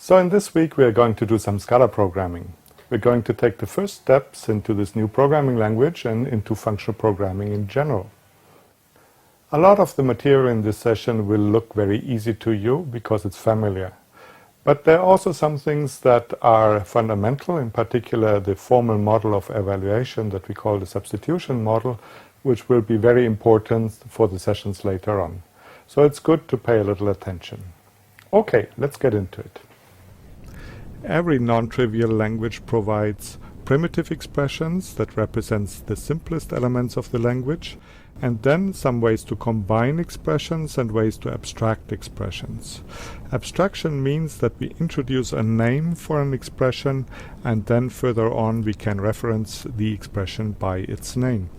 So in this week we are going to do some Scala programming. We're going to take the first steps into this new programming language and into functional programming in general. A lot of the material in this session will look very easy to you because it's familiar. But there are also some things that are fundamental, in particular the formal model of evaluation that we call the substitution model, which will be very important for the sessions later on. So it's good to pay a little attention. Okay, let's get into it. Every non-trivial language provides primitive expressions that represents the simplest elements of the language, and then some ways to combine expressions and ways to abstract expressions. Abstraction means that we introduce a name for an expression, and then further on we can reference the expression by its name.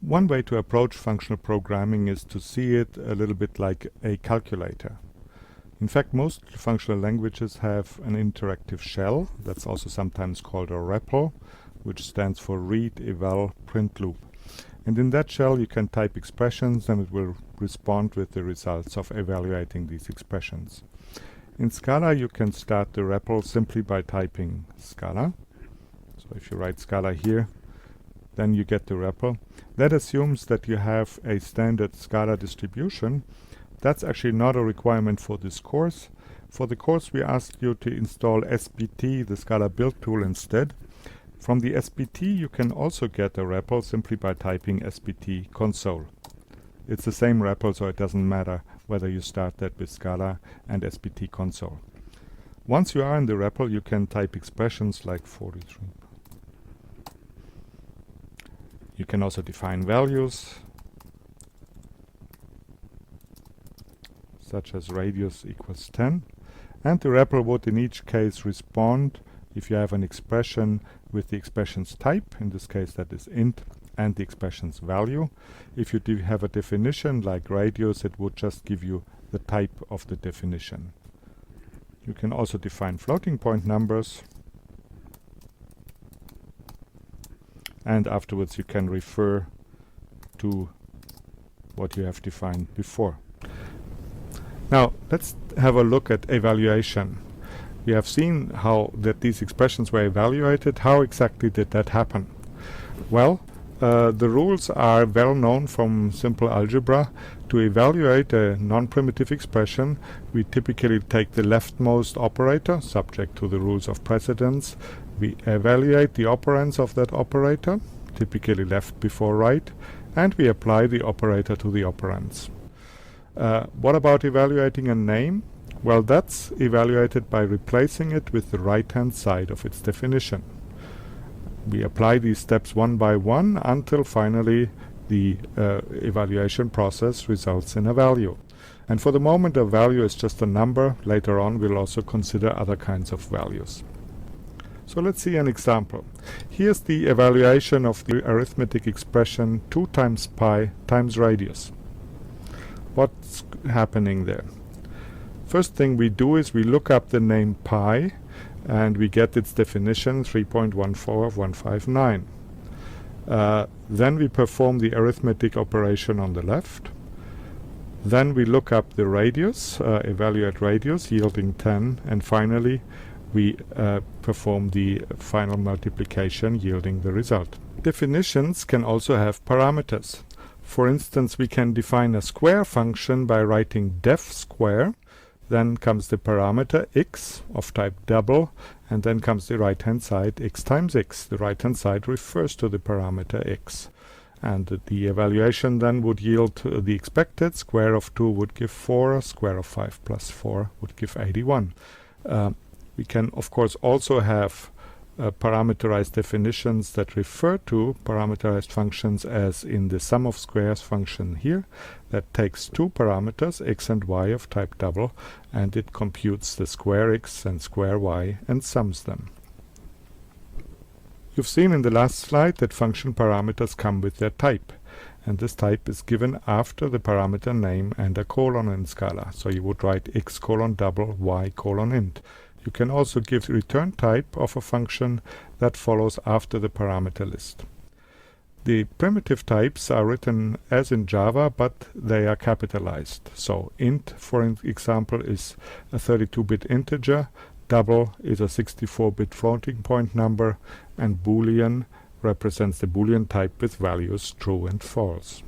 One way to approach functional programming is to see it a little bit like a calculator. In fact, most functional languages have an interactive shell, that's also sometimes called a REPL, which stands for read, eval, print loop. And in that shell you can type expressions and it will respond with the results of evaluating these expressions. In Scala you can start the REPL simply by typing Scala. So if you write Scala here, then you get the REPL. That assumes that you have a standard Scala distribution. That's actually not a requirement for this course. For the course we asked you to install SBT, the Scala build tool, instead. From the SBT you can also get a REPL simply by typing SBT console. It's the same REPL, so it doesn't matter whether you start that with Scala and SBT console. Once you are in the REPL you can type expressions like 43. You can also define values, such as radius equals 10, and the REPL would in each case respond if you have an expression with the expression's type, in this case that is int, and the expression's value. If you do have a definition like radius, it would just give you the type of the definition. You can also define floating point numbers, and afterwards you can refer to what you have defined before. Now let's have a look at evaluation. We have seen how that these expressions were evaluated. How exactly did that happen? Well, the rules are well known from simple algebra. To evaluate a non-primitive expression, we typically take the leftmost operator, subject to the rules of precedence. We evaluate the operands of that operator, typically left before right, and we apply the operator to the operands. What about evaluating a name? Well, that's evaluated by replacing it with the right-hand side of its definition. We apply these steps one by one until finally the evaluation process results in a value. And for the moment a value is just a number. Later on we'll also consider other kinds of values. So let's see an example. Here's the evaluation of the arithmetic expression 2 times pi times radius. What's happening there? First thing we do is we look up the name pi and we get its definition 3.14159. Then we perform the arithmetic operation on the left. Then we look up the radius, evaluate radius yielding 10, and finally we perform the final multiplication yielding the result. Definitions can also have parameters. For instance, we can define a square function by writing def square. Then comes the parameter x of type double, and then comes the right-hand side x times x. The right-hand side refers to the parameter x. And the evaluation then would yield the expected. Square of 2 would give 4, square of 5 plus 4 would give 81. We can of course also have parameterized definitions that refer to parameterized functions, as in the sum of squares function here, that takes 2 parameters, x and y of type double, and it computes the square x and square y and sums them. You've seen in the last slide that function parameters come with their type, and this type is given after the parameter name and a colon in Scala. So you would write x colon double y colon int. You can also give the return type of a function that follows after the parameter list. The primitive types are written as in Java, but they are capitalized. So int, for example, is a 32-bit integer, double is a 64-bit floating point number, and Boolean represents the Boolean type with values true and false.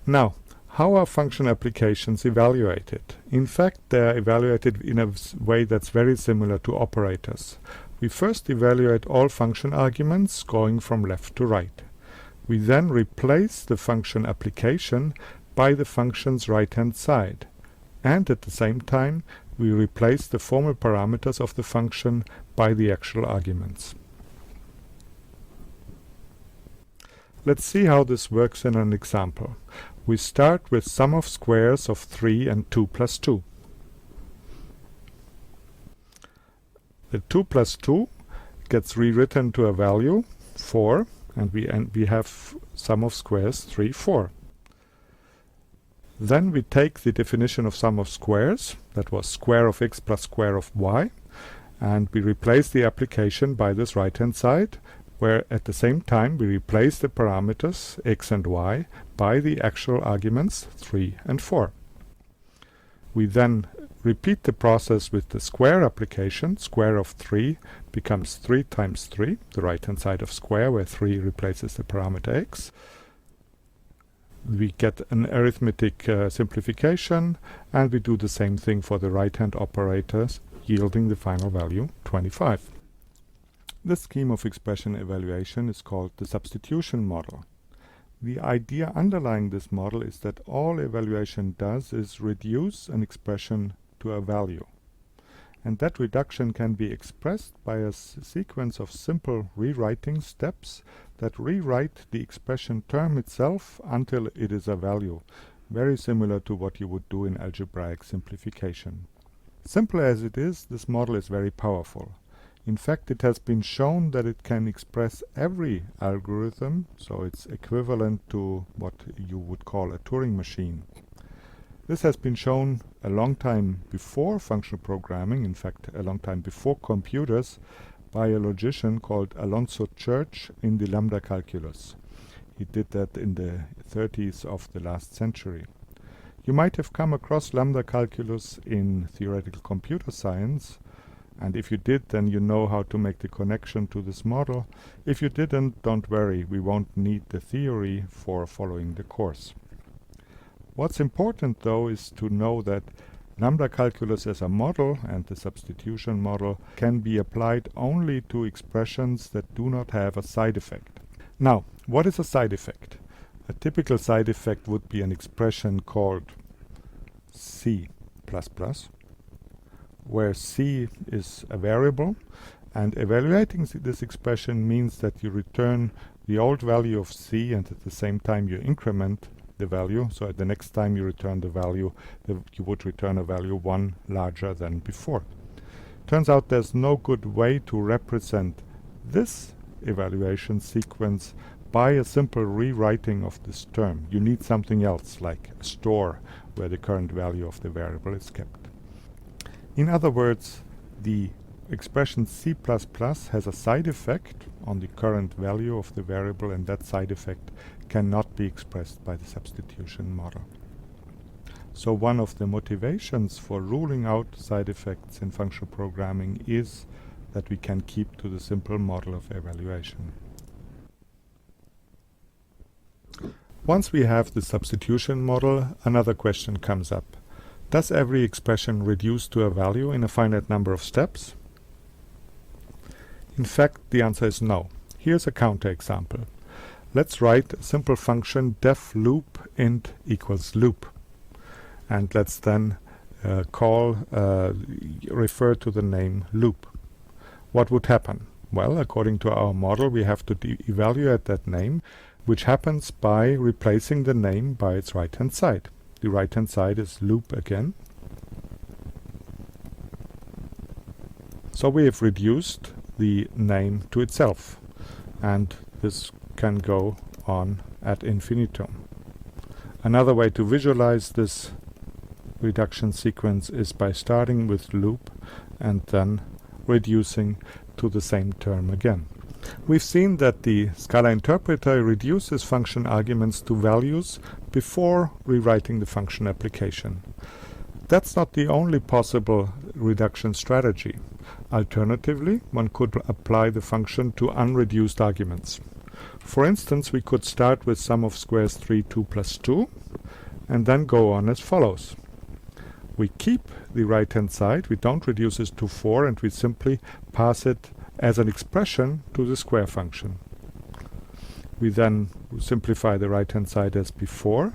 Now, how are function applications evaluated? In fact, they are evaluated in a way that's very similar to operators. We first evaluate all function arguments going from left to right. We then replace the function application by the function's right-hand side. And at the same time, we replace the formal parameters of the function by the actual arguments. Let's see how this works in an example. We start with sum of squares of 3 and 2 plus 2. The 2 plus 2 gets rewritten to a value 4, and we have sum of squares 3, 4. Then we take the definition of sum of squares, that was square of x plus square of y, and we replace the application by this right-hand side, where at the same time we replace the parameters x and y by the actual arguments 3 and 4. We then repeat the process with the square application. Square of 3 becomes 3 times 3, the right-hand side of square, where 3 replaces the parameter x. We get an arithmetic simplification, and we do the same thing for the right-hand operators, yielding the final value 25. This scheme of expression evaluation is called the substitution model. The idea underlying this model is that all evaluation does is reduce an expression to a value. And that reduction can be expressed by a sequence of simple rewriting steps that rewrite the expression term itself until it is a value, very similar to what you would do in algebraic simplification. Simple as it is, this model is very powerful. In fact, it has been shown that it can express every algorithm, so it's equivalent to what you would call a Turing machine. This has been shown a long time before functional programming, in fact a long time before computers, by a logician called Alonzo Church in the lambda calculus. He did that in the 30s of the last century. You might have come across lambda calculus in theoretical computer science, and if you did, then you know how to make the connection to this model. If you didn't, don't worry, we won't need the theory for following the course. What's important though is to know that lambda calculus as a model and the substitution model can be applied only to expressions that do not have a side effect. Now, what is a side effect? A typical side effect would be an expression called C++, where C is a variable, and evaluating this expression means that you return the old value of C and at the same time you increment the value. So at the next time you return the value, you would return a value 1 larger than before. Turns out there's no good way to represent this evaluation sequence by a simple rewriting of this term. You need something else, like a store where the current value of the variable is kept. In other words, the expression C++ has a side effect on the current value of the variable, and that side effect cannot be expressed by the substitution model. So one of the motivations for ruling out side effects in functional programming is that we can keep to the simple model of evaluation. Once we have the substitution model, another question comes up. Does every expression reduce to a value in a finite number of steps? In fact, the answer is no. Here's a counterexample. Let's write a simple function def loop int equals loop. And let's then refer to the name loop. What would happen? Well, according to our model, we have to evaluate that name, which happens by replacing the name by its right-hand side. The right-hand side is loop again. So we have reduced the name to itself, and this can go on ad infinitum. Another way to visualize this reduction sequence is by starting with loop and then reducing to the same term again. We've seen that the Scala interpreter reduces function arguments to values before rewriting the function application. That's not the only possible reduction strategy. Alternatively, one could apply the function to unreduced arguments. For instance, we could start with sum of squares 3, 2 plus 2, and then go on as follows. We keep the right-hand side, we don't reduce it to 4, and we simply pass it as an expression to the square function. We then simplify the right-hand side as before,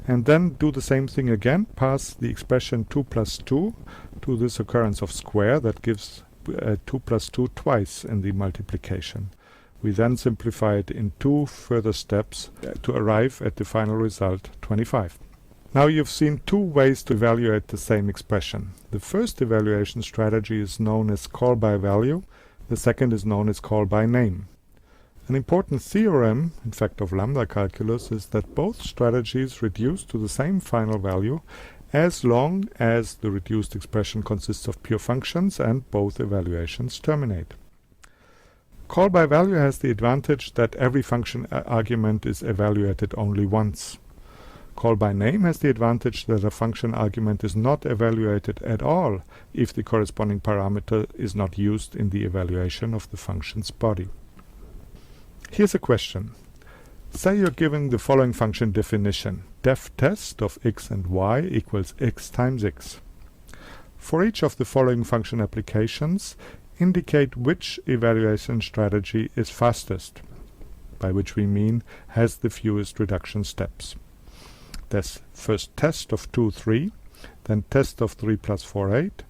and then do the same thing again, pass the expression 2 plus 2 to this occurrence of square that gives 2 plus 2 twice in the multiplication. We then simplify it in 2 further steps to arrive at the final result, 25. Now you've seen 2 ways to evaluate the same expression. The first evaluation strategy is known as call by value. The second is known as call by name. An important theorem, in fact of lambda calculus, is that both strategies reduce to the same final value as long as the reduced expression consists of pure functions and both evaluations terminate. Call by value has the advantage that every function argument is evaluated only once. Call by name has the advantage that a function argument is not evaluated at all if the corresponding parameter is not used in the evaluation of the function's body. Here's a question. Say you're given the following function definition. Def test of x and y equals x times x. For each of the following function applications, indicate which evaluation strategy is fastest, by which we mean has the fewest reduction steps. There's first test of 2, 3, then test of 3 plus 4, 8,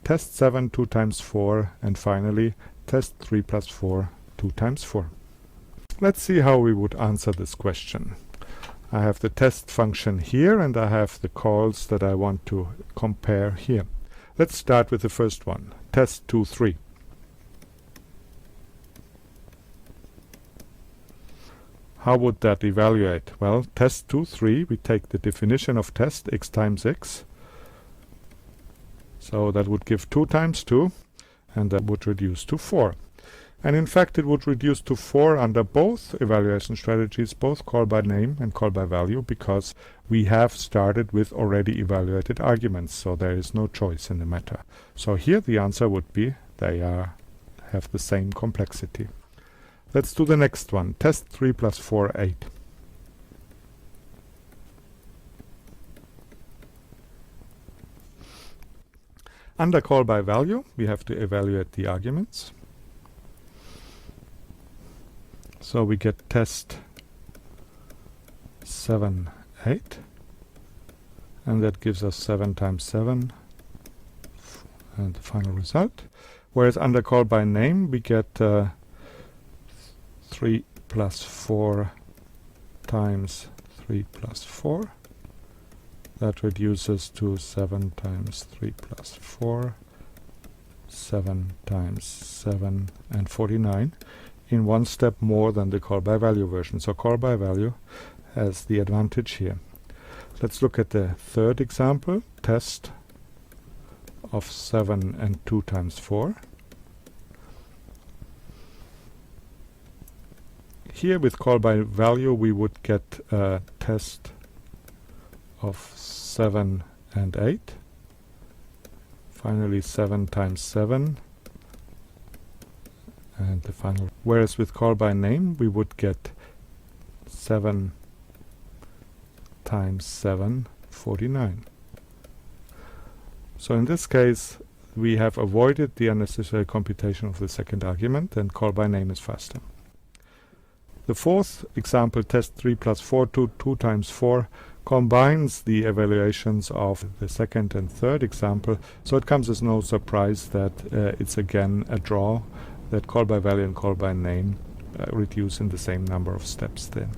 test 7, 2 times 4, and finally test 3 plus 4, 2 times 4. Let's see how we would answer this question. I have the test function here, and I have the calls that I want to compare here. Let's start with the first one, test 2, 3. How would that evaluate? Well, test 2, 3, we take the definition of test, x times x. So that would give 2 times 2, and that would reduce to 4. And in fact, it would reduce to 4 under both evaluation strategies, both call by name and call by value, because we have started with already evaluated arguments, so there is no choice in the matter. So here the answer would be they have the same complexity. Let's do the next one. Test 3 plus 4, 8. Under call by value, we have to evaluate the arguments. So we get test 7, 8. And that gives us 7 times 7 and the final result. Whereas under call by name, we get 3 plus 4 times 3 plus 4. That reduces to 7 times 3 plus 4, 7 times 7, and 49, in one step more than the call by value version. So call by value has the advantage here. Let's look at the third example, test of 7 and 2 times 4. Here with call by value we would get a test of 7 and 8. Finally 7 times 7 and the final. Whereas with call by name we would get 7 times 7, 49. So in this case we have avoided the unnecessary computation of the second argument, and call by name is faster. The fourth example, test 3 plus 4, 2 times 4, combines the evaluations of the second and third example, so it comes as no surprise that it's again a draw, that call by value and call by name reduce in the same number of steps then.